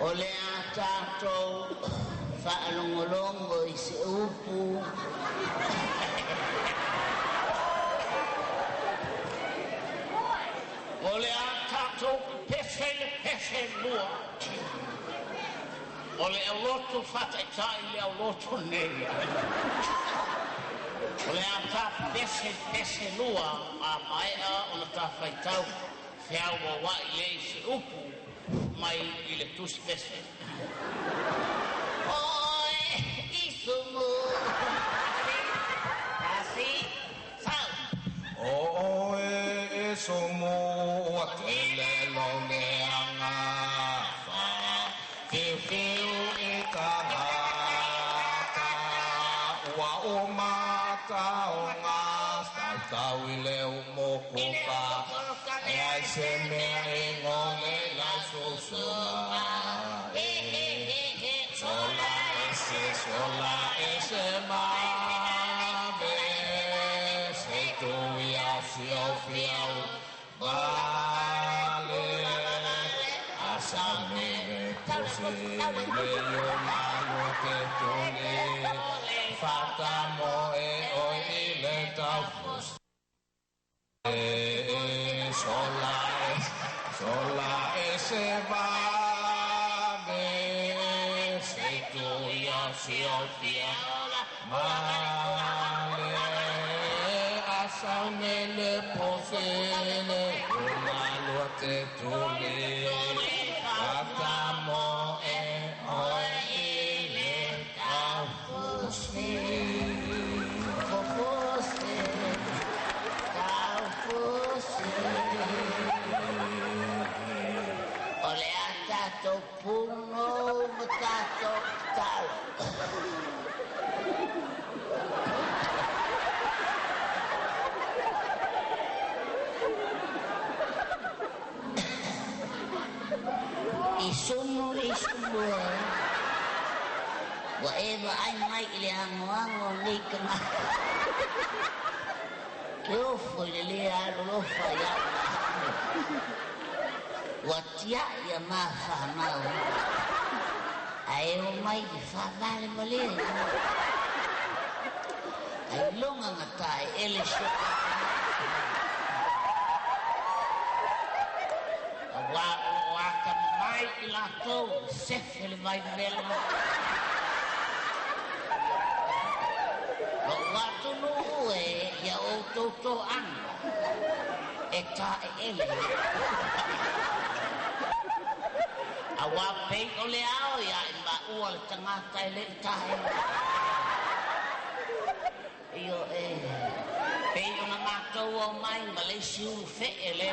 Ole atato whaalongolongo I se upu. Ole atato pese lua. Ole auloto whataitai le auloto nei. Ole atato pese lua a maea ona ta whaitau. Whiau wa wai le se upu. Mai I le tusi pese. Oi, isumu. Asi, sau. Oi, isumu, watele lo le anga. Fiu I kahaka. Wa umata o ngas. Tau I le umokuka. Ai se me ingole la susuma. Sola ese mame. Se tu ya fiau. Vale. Asame posible yo malo que tú le. Fatamo hoy le taufus. Sola ese mame. Se tu ya male. Asame le posible yo malo que tú le. Fatamo hoy le taufus. Ole atato puno matato talo. Isumu. Whatever I might le hango ni kena. Kyo foi le alo fa ya. Watia ya mafahmao. Ai o mai di fa vale mole. Ai longa ngatai ele sho. Wa ka mai la to sefel vai velo. Waktu nuwe ya ototo an eta ele awape ole ao ya ma ual tengah tele tai yo pe una mato o mai Malaysia fe ele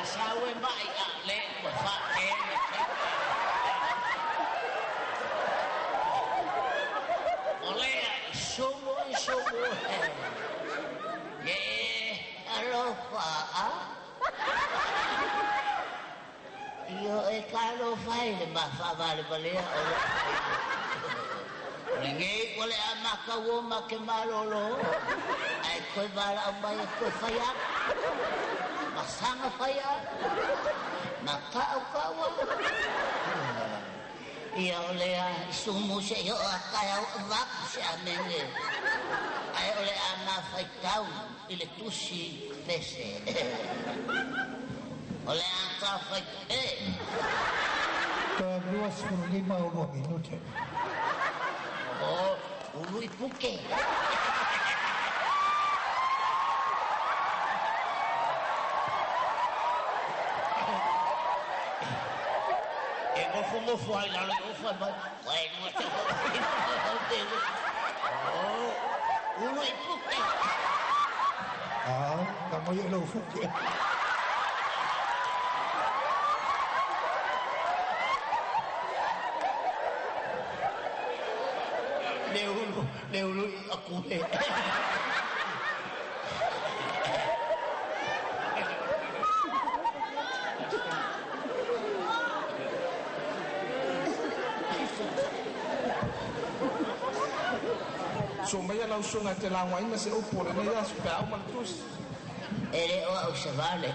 Sawe mai le fa ke ole sumo ye alofa yo kalo fai le ma fa vale vale ringe ole amaka wo makemalo ai koi bala ambai koi faya Masanga faya nakaukawa ia oleh sumu se yo kaya wak se amenge ai oleh ana faitau ile tusi pese oleh anta fait Kedua 15 minuto. Oh ulu ipuke Ngofo ai la ngofo ba. Wai ngofo. Oh, uno ipuke. Kamu ya lo fuke. Leu aku le. so mai ala usunga te la waina se upo le nei asu pe au maltus Ere o au se vale.